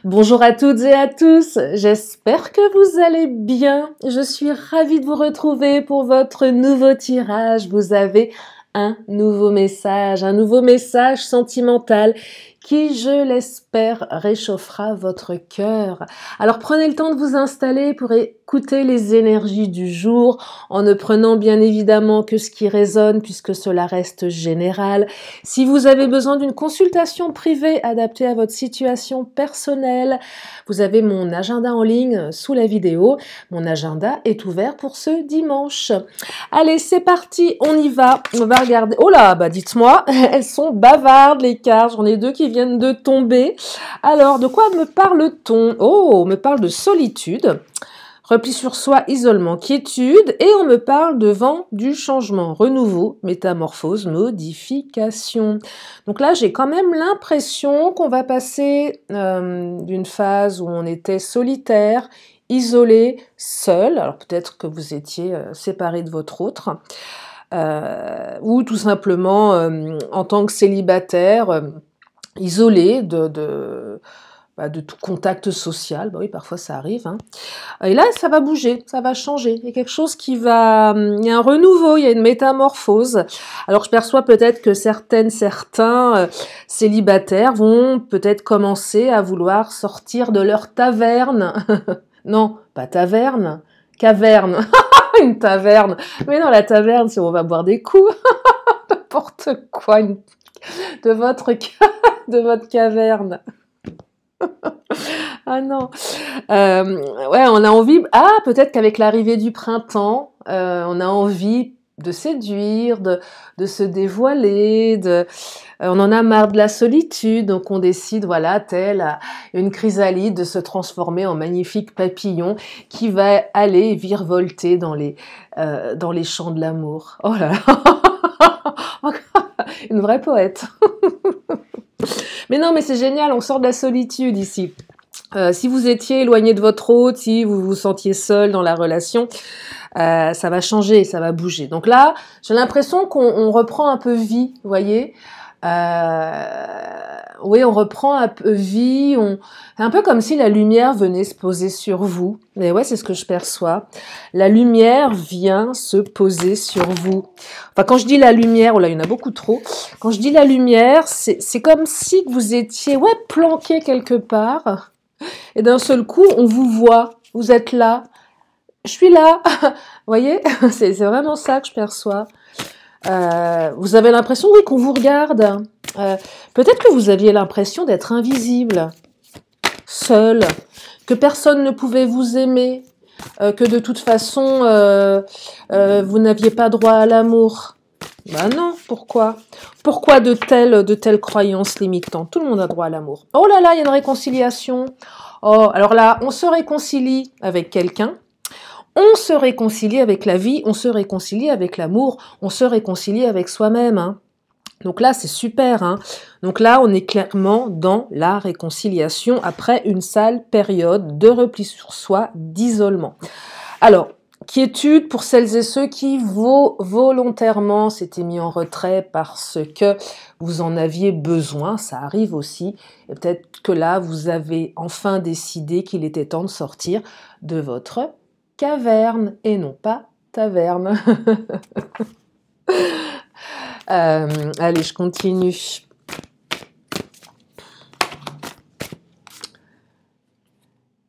Bonjour à toutes et à tous, j'espère que vous allez bien. Je suis ravie de vous retrouver pour votre nouveau tirage. Vous avez un nouveau message sentimental qui, je l'espère, réchauffera votre cœur. Alors prenez le temps de vous installer pour écouter les énergies du jour, en ne prenant bien évidemment que ce qui résonne puisque cela reste général. Si vous avez besoin d'une consultation privée adaptée à votre situation personnelle, vous avez mon agenda en ligne sous la vidéo. Mon agenda est ouvert pour ce dimanche. Allez, c'est parti, on y va. On va regarder. Oh là, bah dites-moi, elles sont bavardes les cartes. J'en ai deux qui viennent de tomber. Alors, de quoi me parle-t-on? Oh, on me parle de solitude, repli sur soi, isolement, quiétude, et on me parle de vent du changement, renouveau, métamorphose, modification. Donc là, j'ai quand même l'impression qu'on va passer d'une phase où on était solitaire, isolé, seul, alors peut-être que vous étiez séparé de votre autre, ou tout simplement en tant que célibataire, isolé de tout contact social. Bah oui, parfois ça arrive, hein. Et là, ça va bouger, ça va changer. Il y a quelque chose qui va... Il y a un renouveau, il y a une métamorphose. Alors, je perçois peut-être que certains célibataires vont peut-être commencer à vouloir sortir de leur taverne. Non, pas taverne, caverne. Une taverne. Mais non, la taverne, c'est où on va boire des coups. N'importe quoi. De votre caverne. Ah non. Ouais, on a envie... Ah, peut-être qu'avec l'arrivée du printemps, on a envie de séduire, de se dévoiler, on en a marre de la solitude, donc on décide, voilà, telle une chrysalide, de se transformer en magnifique papillon qui va aller virevolter dans les champs de l'amour. Oh là là. Une vraie poète. Mais non, mais c'est génial, on sort de la solitude ici. Si vous étiez éloigné de votre hôte, si vous vous sentiez seul dans la relation, ça va changer, ça va bouger. Donc là, j'ai l'impression qu'on reprend un peu vie, vous voyez. Oui, on reprend un peu vie, c'est un peu comme si la lumière venait se poser sur vous. Mais ouais, c'est ce que je perçois. La lumière vient se poser sur vous. Enfin, quand je dis la lumière, oh là, il y en a beaucoup trop. Quand je dis la lumière, c'est comme si vous étiez, ouais, planqué quelque part. Et d'un seul coup, on vous voit. Vous êtes là. Je suis là. Vous voyez? C'est vraiment ça que je perçois. Vous avez l'impression, oui, qu'on vous regarde. Peut-être que vous aviez l'impression d'être invisible, seul, que personne ne pouvait vous aimer, que de toute façon, vous n'aviez pas droit à l'amour. Ben non, pourquoi? Pourquoi de telles croyances limitantes? Tout le monde a droit à l'amour. Oh là là, il y a une réconciliation. Oh, alors là, on se réconcilie avec quelqu'un. On se réconcilie avec la vie, on se réconcilie avec l'amour, on se réconcilie avec soi-même, hein. Donc là, c'est super, hein. Donc là, on est clairement dans la réconciliation après une sale période de repli sur soi, d'isolement. Alors, quiétude pour celles et ceux qui volontairement s'étaient mis en retrait parce que vous en aviez besoin, ça arrive aussi. Et peut-être que là, vous avez enfin décidé qu'il était temps de sortir de votre caverne et non pas taverne. Allez, je continue.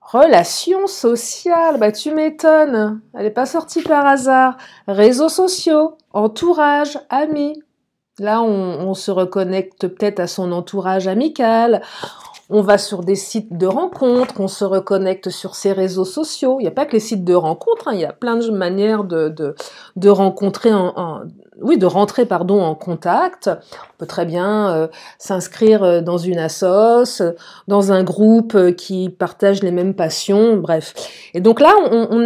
Relations sociales, bah tu m'étonnes. Elle n'est pas sortie par hasard. Réseaux sociaux, entourage, amis. Là, on se reconnecte peut-être à son entourage amical. On va sur des sites de rencontres, on se reconnecte sur ses réseaux sociaux. Il n'y a pas que les sites de rencontres, hein, il y a plein de manières de rencontrer, de rentrer en contact. On peut très bien s'inscrire dans une assoce, dans un groupe qui partage les mêmes passions, bref. Et donc là,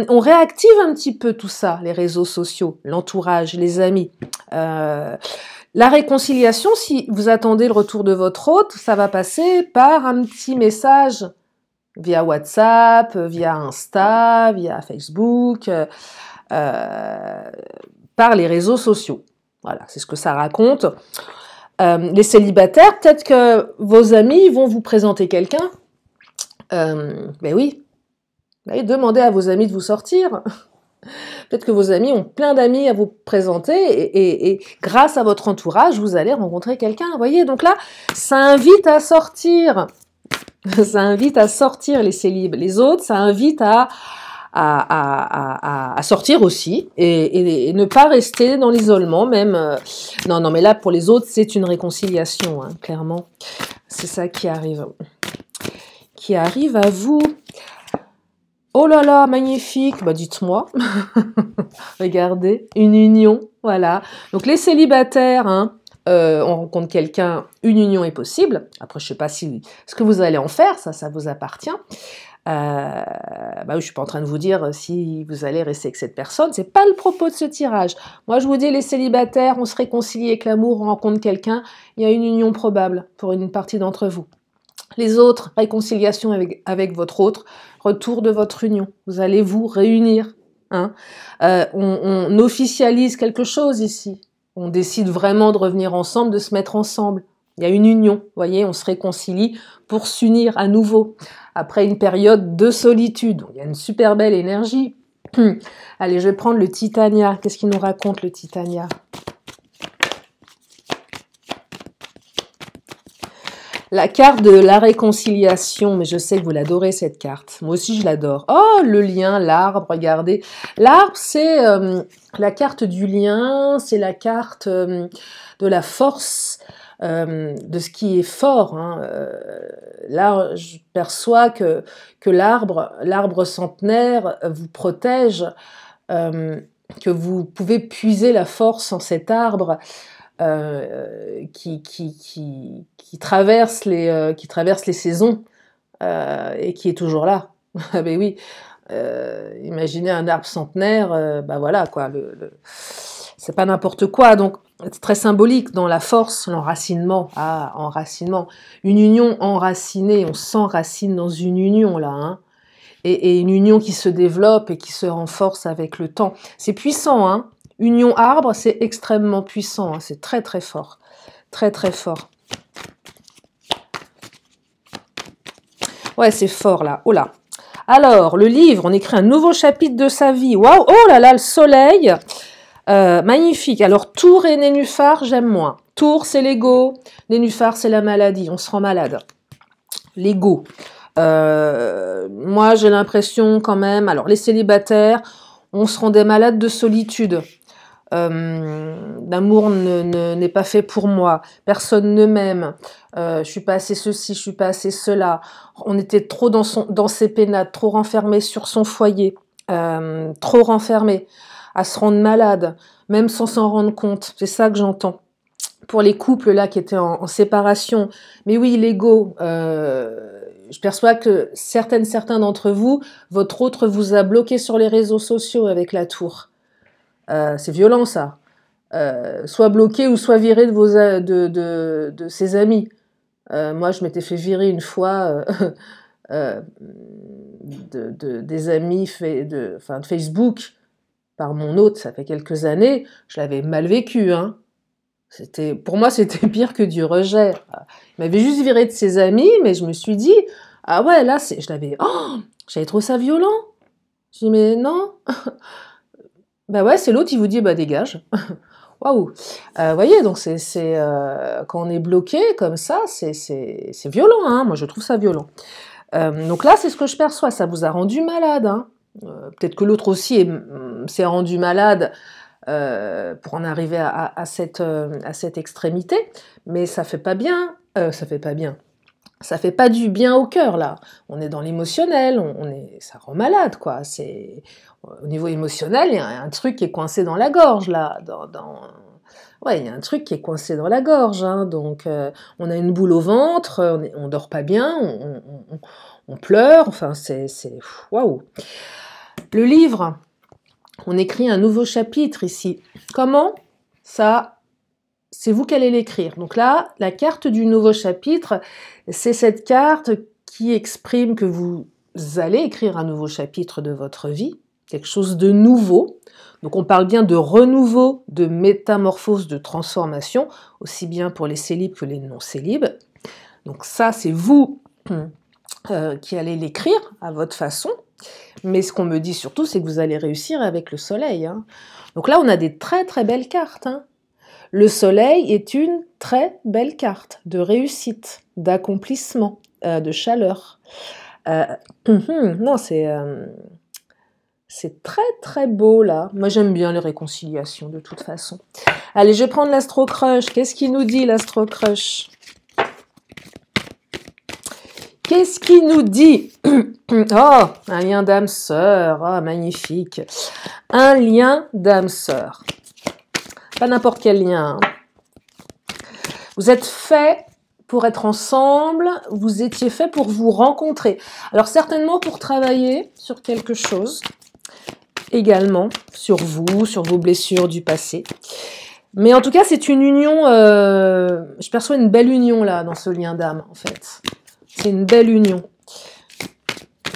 on réactive un petit peu tout ça, les réseaux sociaux, l'entourage, les amis. La réconciliation, si vous attendez le retour de votre hôte, ça va passer par un petit message via WhatsApp, via Insta, via Facebook, par les réseaux sociaux. Voilà, c'est ce que ça raconte. Les célibataires, peut-être que vos amis vont vous présenter quelqu'un Ben oui, demandez à vos amis de vous sortir. Peut-être que vos amis ont plein d'amis à vous présenter et grâce à votre entourage, vous allez rencontrer quelqu'un. Vous voyez, donc là, ça invite à sortir. Ça invite à sortir les célibes. Les autres, ça invite à sortir aussi et ne pas rester dans l'isolement même. Non, mais là, pour les autres, c'est une réconciliation, hein, clairement. C'est ça qui arrive. Qui arrive à vous. Oh là là, magnifique, bah dites-moi. Regardez, une union, voilà. Donc les célibataires, hein, on rencontre quelqu'un, une union est possible. Après, je sais pas si ce que vous allez en faire, ça vous appartient. Je suis pas en train de vous dire si vous allez rester avec cette personne, c'est pas le propos de ce tirage. Moi, je vous dis, les célibataires, on se réconcilie avec l'amour, on rencontre quelqu'un, il y a une union probable pour une partie d'entre vous. Les autres, réconciliation avec votre autre, retour de votre union. Vous allez vous réunir. Hein. On officialise quelque chose ici. On décide vraiment de revenir ensemble, de se mettre ensemble. Il y a une union, vous voyez, on se réconcilie pour s'unir à nouveau. Après une période de solitude. Il y a une super belle énergie. Allez, je vais prendre le Titania. Qu'est-ce qu'il nous raconte, le Titania ? La carte de la réconciliation, mais je sais que vous l'adorez cette carte. Moi aussi je l'adore. Oh, le lien, l'arbre, regardez. L'arbre, c'est la carte du lien, c'est la carte de la force, de ce qui est fort. Hein. Là, je perçois que l'arbre centenaire vous protège, que vous pouvez puiser la force en cet arbre. Qui traverse les saisons et qui est toujours là. Ben oui, imaginez un arbre centenaire, voilà quoi. C'est pas n'importe quoi. Donc c'est très symbolique dans la force, l'enracinement. Ah, enracinement. Une union enracinée, on s'enracine dans une union là. Hein. Et une union qui se développe et qui se renforce avec le temps. C'est puissant, hein. Union arbre, c'est extrêmement puissant, hein, c'est très très fort, très très fort. Ouais, c'est fort là, oh là. Alors, le livre, on écrit un nouveau chapitre de sa vie, waouh, oh là là, le soleil, magnifique. Alors, Tour et Nénuphar, j'aime moins. Tour, c'est l'ego, Nénuphar, c'est la maladie, on se rend malade. L'ego. Moi, j'ai l'impression quand même, alors les célibataires, on se rendait malade de solitude. L'amour n'est pas fait pour moi, personne ne m'aime, je suis pas assez ceci, je suis pas assez cela. On était trop dans ses pénades, trop renfermé sur son foyer, trop renfermé, à se rendre malade, même sans s'en rendre compte. C'est ça que j'entends. Pour les couples là qui étaient en séparation, mais oui, l'ego. Je perçois que certains d'entre vous, votre autre vous a bloqué sur les réseaux sociaux avec la tour. C'est violent ça. Soit bloqué ou soit viré de ses amis. Moi, je m'étais fait virer une fois des amis de Facebook par mon hôte, ça fait quelques années. Je l'avais mal vécu. Hein. Pour moi, c'était pire que du rejet. Il m'avait juste viré de ses amis, mais je me suis dit, ah ouais, là, j'avais trouvé ça violent. Je dis, mais non. Bah ouais, c'est l'autre, il vous dit, bah dégage. Waouh. Voyez, donc quand on est bloqué comme ça, c'est violent, hein. Moi je trouve ça violent. Donc là, c'est ce que je perçois, ça vous a rendu malade, hein. Peut-être que l'autre aussi s'est rendu malade pour en arriver à cette extrémité, mais ça fait pas bien, ça fait pas du bien au cœur là. On est dans l'émotionnel, ça rend malade quoi. Au niveau émotionnel, il y a un truc qui est coincé dans la gorge là. Ouais, il y a un truc qui est coincé dans la gorge. Hein. Donc on a une boule au ventre, on dort pas bien, on pleure. Enfin c'est waouh. Le livre, on écrit un nouveau chapitre ici. Comment ça? C'est vous qui allez l'écrire. Donc là, la carte du nouveau chapitre, c'est cette carte qui exprime que vous allez écrire un nouveau chapitre de votre vie, quelque chose de nouveau. Donc on parle bien de renouveau, de métamorphose, de transformation, aussi bien pour les célibes que les non-célibes. Donc ça, c'est vous qui allez l'écrire à votre façon. Mais ce qu'on me dit surtout, c'est que vous allez réussir avec le soleil. Hein. Donc là, on a des très très belles cartes. Hein. Le soleil est une très belle carte de réussite, d'accomplissement, de chaleur. Non, c'est très très beau là. Moi j'aime bien les réconciliations de toute façon. Allez, je vais prendre l'Astro Crush. Qu'est-ce qu'il nous dit l'Astro Crush? Qu'est-ce qu'il nous dit? Oh, un lien d'âme sœur. Oh, magnifique. Un lien d'âme sœur. Pas n'importe quel lien. Vous êtes fait pour être ensemble, vous étiez fait pour vous rencontrer. Alors certainement pour travailler sur quelque chose, également sur vous, sur vos blessures du passé. Mais en tout cas, c'est une union, je perçois une belle union là, dans ce lien d'âme, en fait. C'est une belle union.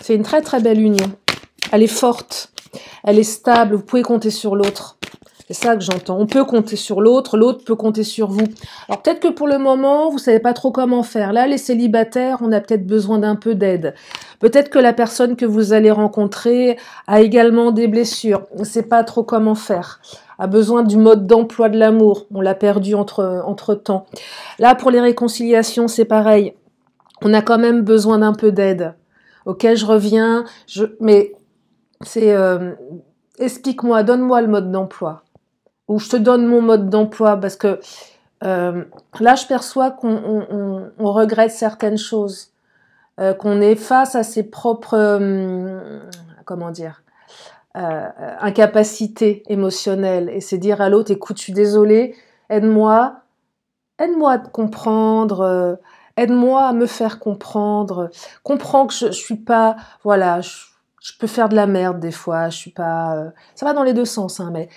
C'est une très très belle union. Elle est forte, elle est stable, vous pouvez compter sur l'autre. C'est ça que j'entends. On peut compter sur l'autre, l'autre peut compter sur vous. Alors peut-être que pour le moment, vous savez pas trop comment faire. Là, les célibataires, on a peut-être besoin d'un peu d'aide. Peut-être que la personne que vous allez rencontrer a également des blessures. On ne sait pas trop comment faire. A besoin du mode d'emploi de l'amour. On l'a perdu entre temps. Là, pour les réconciliations, c'est pareil. On a quand même besoin d'un peu d'aide. Ok, je reviens. Mais c'est... explique-moi, donne-moi le mode d'emploi. Ou je te donne mon mode d'emploi, parce que là, je perçois qu'on regrette certaines choses, qu'on est face à ses propres, comment dire, incapacités émotionnelles, et c'est dire à l'autre, écoute, je suis désolée, aide-moi à te comprendre, aide-moi à me faire comprendre, comprends que je suis pas, voilà, je peux faire de la merde des fois, je suis pas, ça va dans les deux sens, hein, mais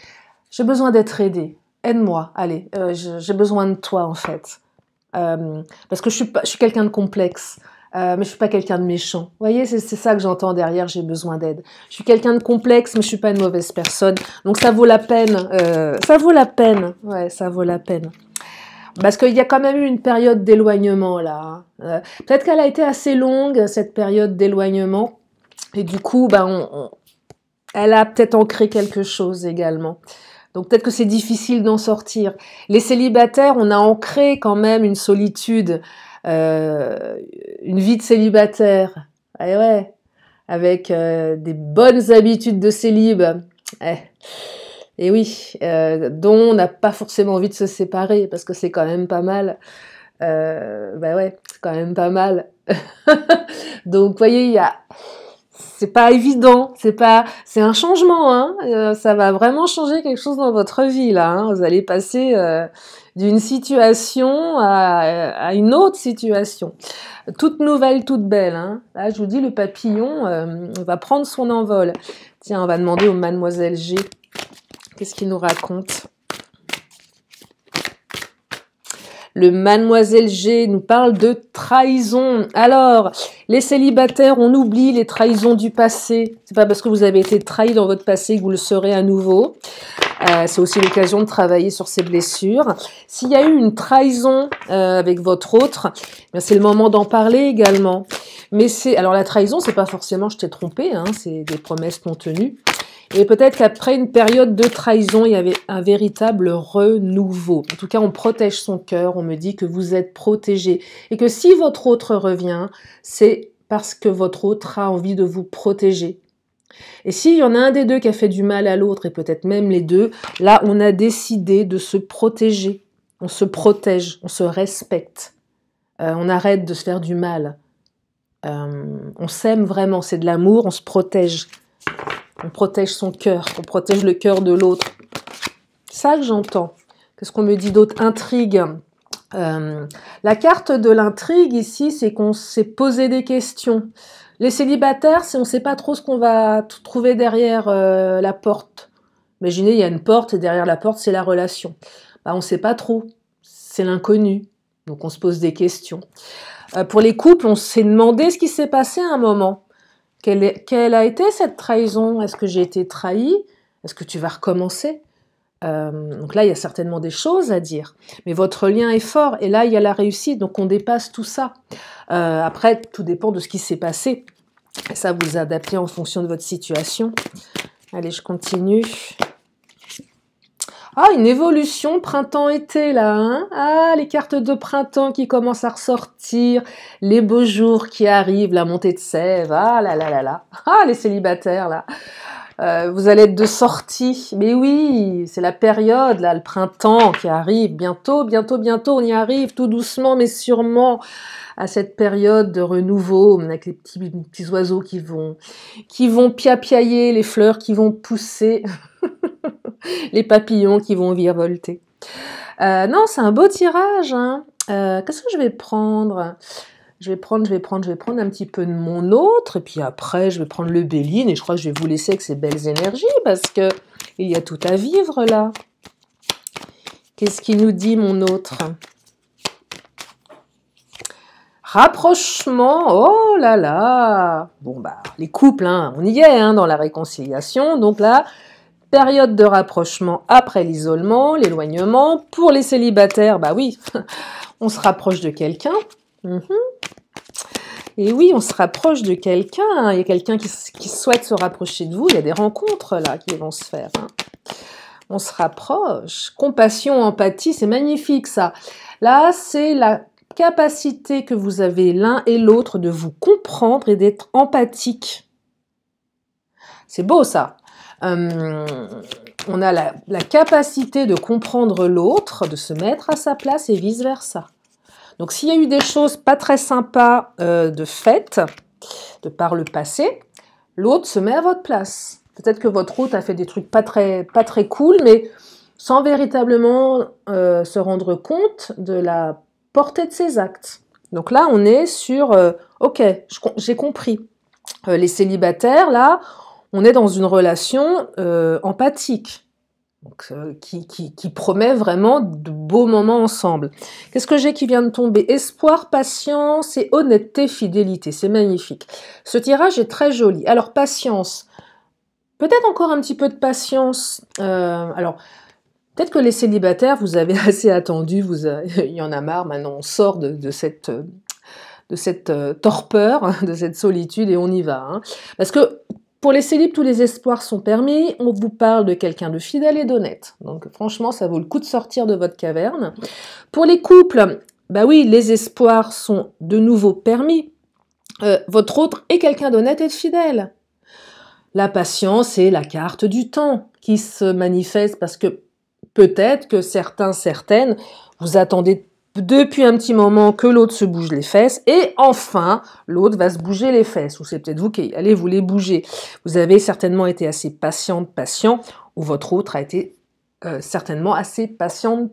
j'ai besoin d'être aidée. Aide-moi, allez, j'ai besoin de toi en fait. Parce que je suis quelqu'un de complexe, mais je suis pas quelqu'un de méchant. Vous voyez, c'est ça que j'entends derrière, j'ai besoin d'aide. Je suis quelqu'un de complexe, mais je suis pas une mauvaise personne. Donc ça vaut la peine, ouais, ça vaut la peine. Parce qu'il y a quand même eu une période d'éloignement là. Peut-être qu'elle a été assez longue, cette période d'éloignement. Et du coup, elle a peut-être ancré quelque chose également. Donc peut-être que c'est difficile d'en sortir. Les célibataires, on a ancré quand même une solitude, une vie de célibataire. Eh ouais, avec des bonnes habitudes de célib. Et oui, dont on n'a pas forcément envie de se séparer, parce que c'est quand même pas mal. Ouais, c'est quand même pas mal. Donc, vous voyez, c'est pas évident, c'est un changement, hein. Ça va vraiment changer quelque chose dans votre vie, là, hein. Vous allez passer d'une situation à une autre situation. Toute nouvelle, toute belle, hein. Là, je vous dis, le papillon va prendre son envol. Tiens, on va demander au Mademoiselle G. Qu'est-ce qu'il nous raconte? Le Mademoiselle G nous parle de trahison. Alors, les célibataires, on oublie les trahisons du passé. C'est pas parce que vous avez été trahi dans votre passé que vous le serez à nouveau. C'est aussi l'occasion de travailler sur ces blessures. S'il y a eu une trahison avec votre autre, c'est le moment d'en parler également. Mais alors la trahison, c'est pas forcément je t'ai trompé, hein, c'est des promesses non tenues. Et peut-être qu'après une période de trahison, il y avait un véritable renouveau. En tout cas, on protège son cœur, on me dit que vous êtes protégé. Et que si votre autre revient, c'est parce que votre autre a envie de vous protéger. Et s'il y en a un des deux qui a fait du mal à l'autre, et peut-être même les deux, là, on a décidé de se protéger. On se protège, on se respecte. On arrête de se faire du mal. On s'aime vraiment, c'est de l'amour, on se protège. On protège son cœur, on protège le cœur de l'autre. C'est ça que j'entends. Qu'est-ce qu'on me dit d'autre? Intrigue. La carte de l'intrigue ici, c'est qu'on s'est posé des questions. Les célibataires, si on ne sait pas trop ce qu'on va trouver derrière la porte. Imaginez, il y a une porte et derrière la porte, c'est la relation. On ne sait pas trop. C'est l'inconnu. Donc on se pose des questions. Pour les couples, on s'est demandé ce qui s'est passé à un moment. Quelle a été cette trahison? Est-ce que j'ai été trahi? Est-ce que tu vas recommencer? Donc là, il y a certainement des choses à dire. Mais votre lien est fort. Et là, il y a la réussite. Donc on dépasse tout ça. Après, tout dépend de ce qui s'est passé. Et ça, vous adaptez en fonction de votre situation. Allez, je continue. Ah, une évolution printemps-été, là, hein. Ah, les cartes de printemps qui commencent à ressortir, les beaux jours qui arrivent, la montée de sève, ah là là là là. Ah, les célibataires, là. Vous allez être de sortie. Mais oui, c'est la période, là, le printemps qui arrive. Bientôt, bientôt, bientôt, on y arrive, tout doucement, mais sûrement, à cette période de renouveau, avec les petits oiseaux qui vont piapiailler, les fleurs qui vont pousser. Les papillons qui vont virevolter. Non, c'est un beau tirage. Hein. Qu'est-ce que je vais prendre? Je vais prendre un petit peu de mon autre, et puis après, je vais prendre le Béline, et je crois que je vais vous laisser avec ces belles énergies, parce que il y a tout à vivre, là. Qu'est-ce qu'il nous dit, mon autre? Rapprochement, oh là là. Bon, bah, les couples, hein, on y est, hein, dans la réconciliation, donc là... Période de rapprochement après l'isolement, l'éloignement. Pour les célibataires, bah oui, on se rapproche de quelqu'un. Et oui, on se rapproche de quelqu'un. Il y a quelqu'un qui souhaite se rapprocher de vous. Il y a des rencontres là qui vont se faire. Hein. On se rapproche. Compassion, empathie, c'est magnifique ça. Là, c'est la capacité que vous avez l'un et l'autre de vous comprendre et d'être empathique. C'est beau ça. On a la capacité de comprendre l'autre, de se mettre à sa place et vice-versa. Donc s'il y a eu des choses pas très sympas de faites, de par le passé, l'autre se met à votre place. Peut-être que votre autre a fait des trucs pas très cool, mais sans véritablement se rendre compte de la portée de ses actes. Donc là, on est sur ok, j'ai compris. Les célibataires, là, on est dans une relation empathique, donc, qui promet vraiment de beaux moments ensemble. Qu'est-ce que j'ai qui vient de tomber? Espoir, patience et honnêteté, fidélité. C'est magnifique. Ce tirage est très joli. Alors, patience. Peut-être encore un petit peu de patience. Alors, peut-être que les célibataires, vous avez assez attendu, il y en a marre, maintenant on sort de cette torpeur, de cette solitude et on y va. Hein. Parce que pour les célibes, tous les espoirs sont permis. On vous parle de quelqu'un de fidèle et d'honnête. Donc franchement, ça vaut le coup de sortir de votre caverne. Pour les couples, bah oui, les espoirs sont de nouveau permis. Votre autre est quelqu'un d'honnête et de fidèle. La patience est la carte du temps qui se manifeste parce que peut-être que certaines, vous attendez depuis un petit moment que l'autre se bouge les fesses, et enfin, l'autre va se bouger les fesses, ou c'est peut-être vous qui allez vous les bouger. Vous avez certainement été assez patient, ou votre autre a été certainement assez patient.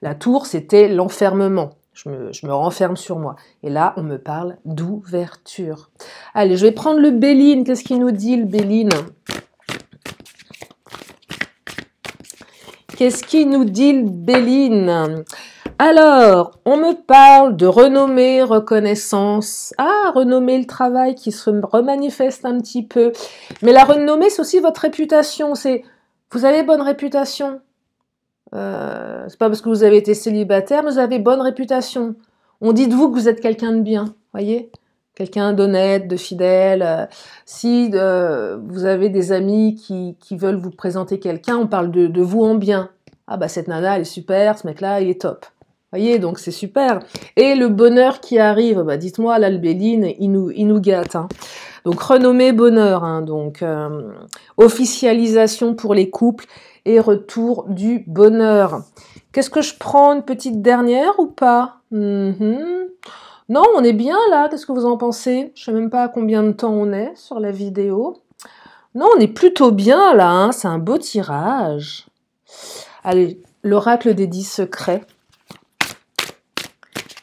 La tour, c'était l'enfermement. Je me renferme sur moi. Et là, on me parle d'ouverture. Allez, je vais prendre le Béline. Qu'est-ce qu'il nous dit, le Béline? Qu'est-ce qu'il nous dit, le Béline? Alors, on me parle de renommée, reconnaissance. Ah, renommée, le travail qui se remanifeste un petit peu. Mais la renommée, c'est aussi votre réputation. C'est, vous avez bonne réputation. C'est pas parce que vous avez été célibataire, mais vous avez bonne réputation. On dit de vous que vous êtes quelqu'un de bien, voyez? Quelqu'un d'honnête, de fidèle. Si vous avez des amis qui veulent vous présenter quelqu'un, on parle de vous en bien. Ah bah cette nana, elle est super, ce mec-là, il est top. Voyez, donc c'est super. Et le bonheur qui arrive, bah dites-moi, là, le Béline, il nous gâte. Hein. Donc renommée, bonheur. Hein, donc officialisation pour les couples et retour du bonheur. Qu'est-ce que je prends, une petite dernière ou pas? Non, on est bien là, qu'est-ce que vous en pensez? Je sais même pas à combien de temps on est sur la vidéo. Non, on est plutôt bien là, hein, c'est un beau tirage. Allez, l'oracle des 10 secrets.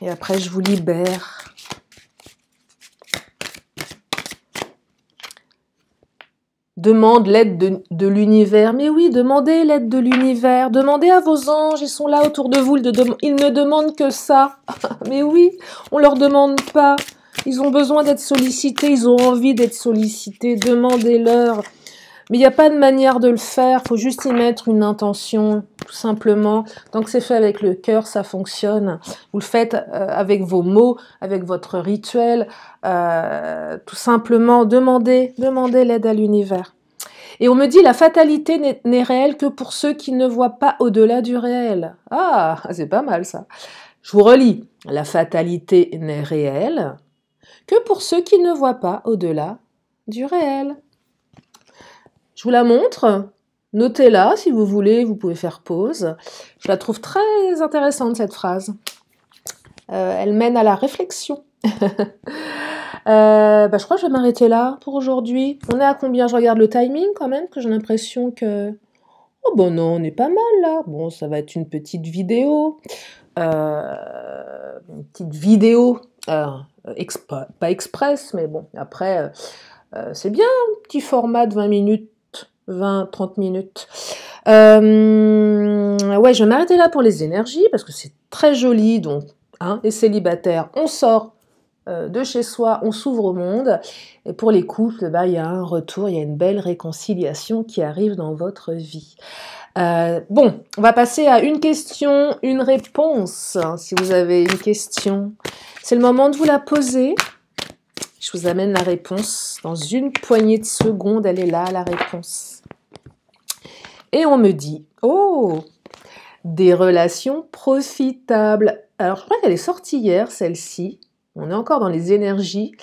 Et après, je vous libère. Demande l'aide de l'univers. Mais oui, demandez l'aide de l'univers. Demandez à vos anges, ils sont là autour de vous. Ils ne demandent que ça. Mais oui, on leur demande pas. Ils ont besoin d'être sollicités, ils ont envie d'être sollicités. Demandez-leur. Mais il n'y a pas de manière de le faire, il faut juste y mettre une intention, tout simplement. Tant que c'est fait avec le cœur, ça fonctionne. Vous le faites avec vos mots, avec votre rituel. Tout simplement, demandez l'aide à l'univers. Et on me dit, la fatalité n'est réelle que pour ceux qui ne voient pas au-delà du réel. Ah, c'est pas mal ça. Je vous relis. La fatalité n'est réelle que pour ceux qui ne voient pas au-delà du réel. Je vous la montre. Notez-la si vous voulez, vous pouvez faire pause. Je la trouve très intéressante cette phrase. Elle mène à la réflexion. Je crois que je vais m'arrêter là pour aujourd'hui. On est à combien? Je regarde le timing quand même, que j'ai l'impression que... Oh bon non, on est pas mal là. Bon, ça va être une petite vidéo. Une petite vidéo, pas express, mais bon, après, c'est bien, un petit format de 20 minutes, 20-30 minutes. Ouais, je vais m'arrêter là pour les énergies, parce que c'est très joli, donc, hein, les célibataires, on sort de chez soi, on s'ouvre au monde, et pour les couples, bah, il y a un retour, il y a une belle réconciliation qui arrive dans votre vie. Bon, on va passer à une question, une réponse. Si vous avez une question, c'est le moment de vous la poser. Je vous amène la réponse. Dans une poignée de secondes, elle est là, la réponse. Et on me dit, oh, des relations profitables. Alors, je crois qu'elle est sortie hier, celle-ci. On est encore dans les énergies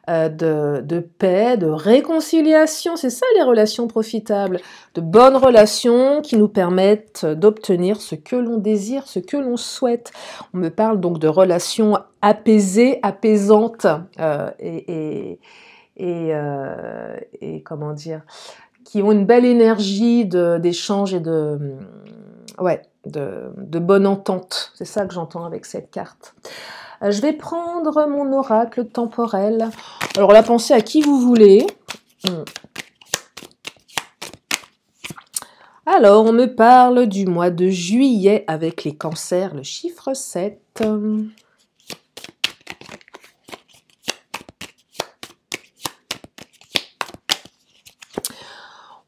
de paix, de réconciliation. C'est ça les relations profitables. De bonnes relations qui nous permettent d'obtenir ce que l'on désire, ce que l'on souhaite. On me parle donc de relations apaisées, apaisantes et comment dire, qui ont une belle énergie d'échange et de bonne entente. C'est ça que j'entends avec cette carte. Je vais prendre mon oracle temporel. Alors là, pensez à qui vous voulez. Alors, on me parle du mois de juillet avec les cancers, le chiffre 7.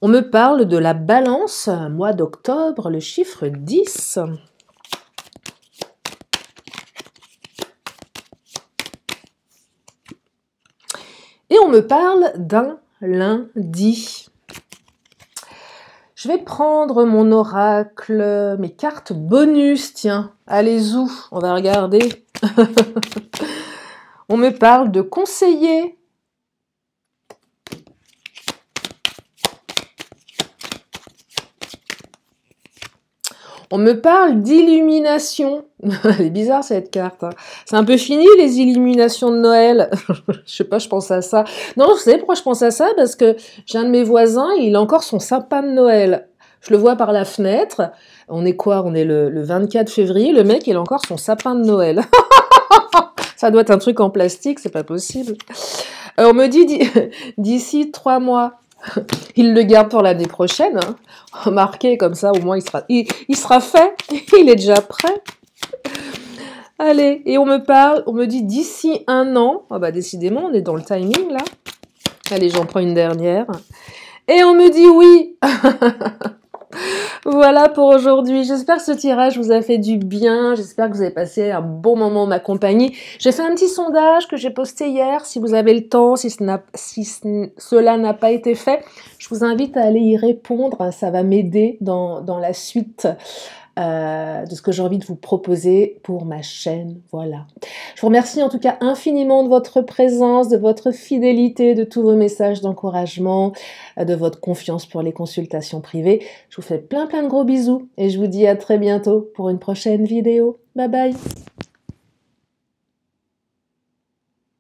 On me parle de la balance, mois d'octobre, le chiffre 10. Et on me parle d'un lundi. Je vais prendre mon oracle, mes cartes bonus, tiens, allez où? On va regarder. On me parle de conseiller. On me parle d'illumination. Elle est bizarre cette carte. Hein. C'est un peu fini les illuminations de Noël. Je sais pas, je pense à ça. Non, vous savez pourquoi je pense à ça? Parce que j'ai un de mes voisins, il a encore son sapin de Noël. Je le vois par la fenêtre. On est quoi? On est le 24 février. Le mec, il a encore son sapin de Noël. Ça doit être un truc en plastique, c'est pas possible. On me dit d'ici 3 mois. Il le garde pour l'année prochaine, hein. Marqué comme ça, au moins il sera fait, il est déjà prêt. Allez, et on me dit d'ici 1 an, ah bah décidément, on est dans le timing là. Allez, j'en prends une dernière. Et on me dit oui. Voilà pour aujourd'hui. J'espère que ce tirage vous a fait du bien. J'espère que vous avez passé un bon moment en ma compagnie. J'ai fait un petit sondage que j'ai posté hier. Si vous avez le temps, si cela n'a pas été fait, je vous invite à aller y répondre. Ça va m'aider dans la suite de ce que j'ai envie de vous proposer pour ma chaîne. Voilà. Je vous remercie en tout cas infiniment de votre présence, de votre fidélité, de tous vos messages d'encouragement, de votre confiance pour les consultations privées. Je vous fais plein de gros bisous et je vous dis à très bientôt pour une prochaine vidéo. Bye bye.